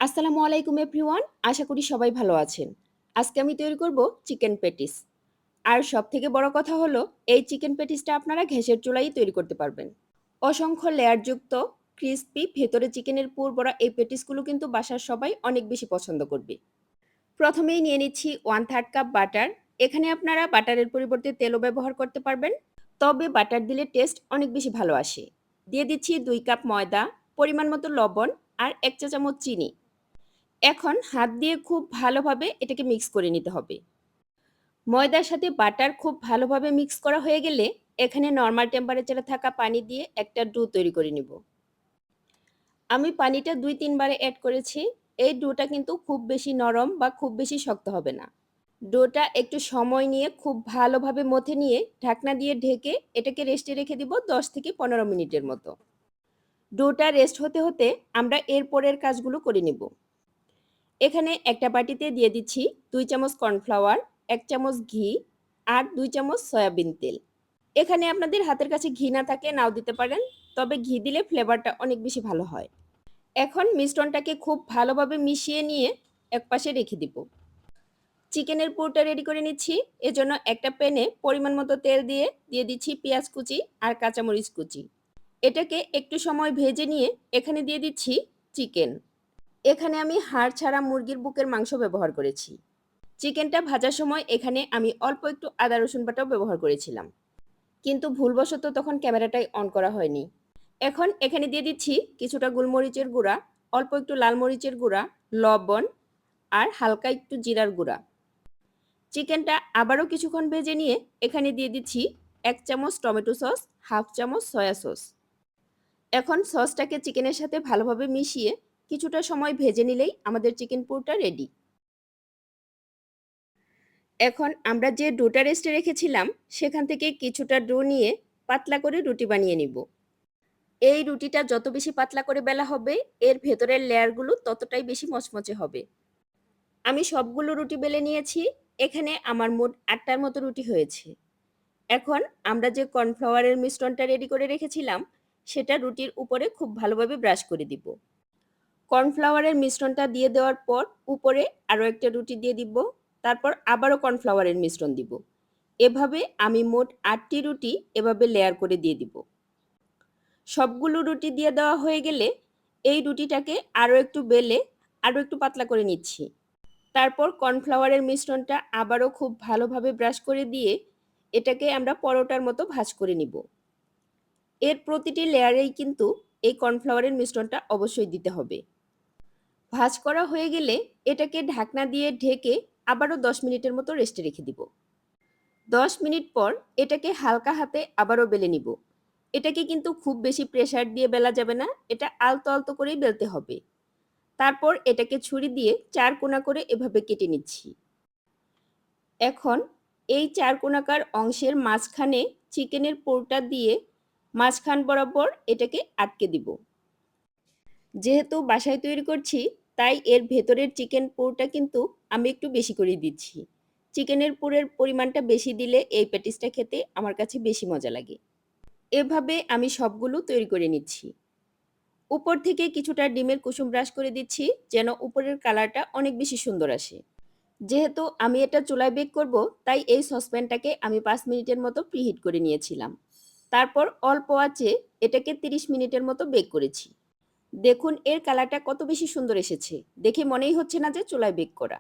আসসালামু আলাইকুম এভরিওয়ান। আশা করি সবাই ভালো আছেন। আজকে আমি তৈরি করব চিকেন প্যাটিস। আর সবথেকে বড় কথা হলো এই চিকেন প্যাটিসটা আপনারা গ্যাসের চুলায় তৈরি করতে পারবেন। অসংখ্য লেয়ারযুক্ত ক্রিসপি ভেতরে চিকেনের পুর ভরা এই প্যাটিসগুলো কিন্তু বাসার সবাই অনেক বেশি পছন্দ করবে। প্রথমেই নিয়ে নিচ্ছি 1/3 কাপ বাটার। এখানে আপনারা বাটারের পরিবর্তে তেলও ব্যবহার করতে পারবেন। তবে বাটার দিলে টেস্ট অনেক বেশি ভালো আসে। দিয়ে দিচ্ছি 2 কাপ ময়দা, পরিমাণ মতো লবণ আর 1 চা চামচ চিনি। এখন হাত দিয়ে খুব ভালোভাবে এটাকে মিক্স করে নিতে হবে। ময়দার সাথে বাটার খুব ভালোভাবে মিক্স করা হয়ে গেলে এখানে নরমাল টেম্পারেচারে থাকা পানি দিয়ে একটা ডো তৈরি করে নিব। আমি পানিটা 2-3 বারে অ্যাড করেছি। এই ডোটা কিন্তু খুব বেশি নরম বা খুব বেশি শক্ত হবে না। ডোটা একটু সময় নিয়ে খুব ভালোভাবে মথে নিয়ে ঢাকনা দিয়ে ঢেকে এটাকে রেস্টে রেখে দিব 10 থেকে 15 মিনিটের মতো। ডোটা রেস্ট হতে হতে আমরা এরপরের কাজগুলো করে নিব। এখানে একটা বাটিতে দিয়ে দিচ্ছি 2 চামচ কর্নফ্লাওয়ার, 1 চামচ ঘি আর 2 চামচ সয়াবিন তেল। এখানে আপনাদের হাতের কাছে ঘি না থাকলে নাও দিতে পারেন, তবে ঘি দিলে ফ্লেভারটা অনেক বেশি ভালো হয়। এখন মিশ্রণটাকে খুব ভালোভাবে মিশিয়ে নিয়ে একপাশে রেখে দিব। চিকেনের পুরটা রেডি করে নিচ্ছি। এজন্য একটা প্যানে পরিমাণ মতো তেল দিয়ে দিচ্ছি পেঁয়াজ কুচি আর কাঁচামরিচ কুচি। এটাকে একটু সময় ভেজে নিয়ে এখানে দিয়ে দিচ্ছি চিকেন। এখানে আমি হাড় ছাড়া মুরগির বুকের মাংস ব্যবহার করেছি। চিকেনটা ভাজার সময় এখানে আমি অল্প একটু আদা রসুন বাটাও ব্যবহার করেছিলাম, কিন্তু ভুলবশত তখন ক্যামেরাটাই অন করা হয়নি। এখন এখানে দিয়ে দিচ্ছি কিছুটা গোলমরিচের গুঁড়া, অল্প একটু লাল মরিচের গুঁড়া, লবণ আর হালকা একটু জিরার গুঁড়া। চিকেনটা আবারও কিছুক্ষণ ভেজে নিয়ে এখানে দিয়ে দিচ্ছি 1 চামচ টমেটো সস, হাফ চামচ সয়া সস। এখন সসটাকে চিকেনের সাথে ভালোভাবে মিশিয়ে কিছুটা সময় ভেজে নিলেই আমাদের চিকেন পুরটা রেডি। এখন আমরা যে ডোটা রেস্টে রেখেছিলাম সেখান থেকে কিছুটা ডো নিয়ে পাতলা করে রুটি বানিয়ে নিব। এই রুটিটা যত বেশি পাতলা করে বেলা হবে এর ভেতরের লেয়ারগুলো ততটাই বেশি মচমচে হবে। আমি সবগুলো রুটি বেলে নিয়েছি। এখানে আমার মোট 8টার মতো রুটি হয়েছে। এখন আমরা যে কর্নফ্লাওয়ারের মিশ্রণটা রেডি করে রেখেছিলাম সেটা রুটির উপরে খুব ভালোভাবে ব্রাশ করে দিব। কর্নফ্লাওয়ারের মিশ্রণটা দিয়ে দেওয়ার পর উপরে আরও একটা রুটি দিয়ে দিব। তারপর আবারও কর্নফ্লাওয়ারের মিশ্রণ দিব। এভাবে আমি মোট 8টি রুটি এভাবে লেয়ার করে দিয়ে দিব। সবগুলো রুটি দিয়ে দেওয়া হয়ে গেলে এই রুটিটাকে আরও একটু বেলে আরও একটু পাতলা করে নিচ্ছি। তারপর কর্নফ্লাওয়ারের মিশ্রণটা আবারও খুব ভালোভাবে ব্রাশ করে দিয়ে এটাকে আমরা পরোটার মতো ভাঁজ করে নিব। এর প্রতিটি লেয়ারেই কিন্তু এই কর্নফ্লাওয়ারের মিশ্রণটা অবশ্যই দিতে হবে। ভাঁজ করা হয়ে গেলে এটাকে ঢাকনা দিয়ে ঢেকে আবারও 10 মিনিটের মতো রেস্টে রেখে দিব। 10 মিনিট পর এটাকে হালকা হাতে আবারও বেলে নিব। এটাকে কিন্তু খুব বেশি প্রেসার দিয়ে বেলা যাবে না, এটা আলতো আলতো করেই বেলতে হবে। তারপর এটাকে ছুরি দিয়ে 4 কোণা করে এভাবে কেটে নিচ্ছি। এখন এই 4 কোণাকার অংশের মাঝখানে চিকেনের পুরটা দিয়ে মাঝখান বরাবর এটাকে আটকে দিব। যেহেতু বাসায় তৈরি করছি তাই এর ভেতরের চিকেন পুরটা কিন্তু আমি একটু বেশি করে দিচ্ছি। চিকেনের পুরের পরিমাণটা বেশি দিলে এই প্যাটিসটা খেতে আমার কাছে বেশি মজা লাগে। এভাবে আমি সবগুলো তৈরি করে নিচ্ছি। উপর থেকে কিছুটা ডিমের কুসুম ব্রাশ করে দিচ্ছি যেন উপরের কালারটা অনেক বেশি সুন্দর আসে। যেহেতু আমি এটা চুলায় বেক করব তাই এই সসপ্যানটাকে আমি 5 মিনিটের মতো প্রিহিট করে নিয়েছিলাম। তারপর অল্প আঁচে এটাকে 30 মিনিটের মতো বেক করেছি। দেখুন এর কালারটা কত বেশি সুন্দর এসেছে। দেখে মনেই হচ্ছে না যে চুলায় বেক করা।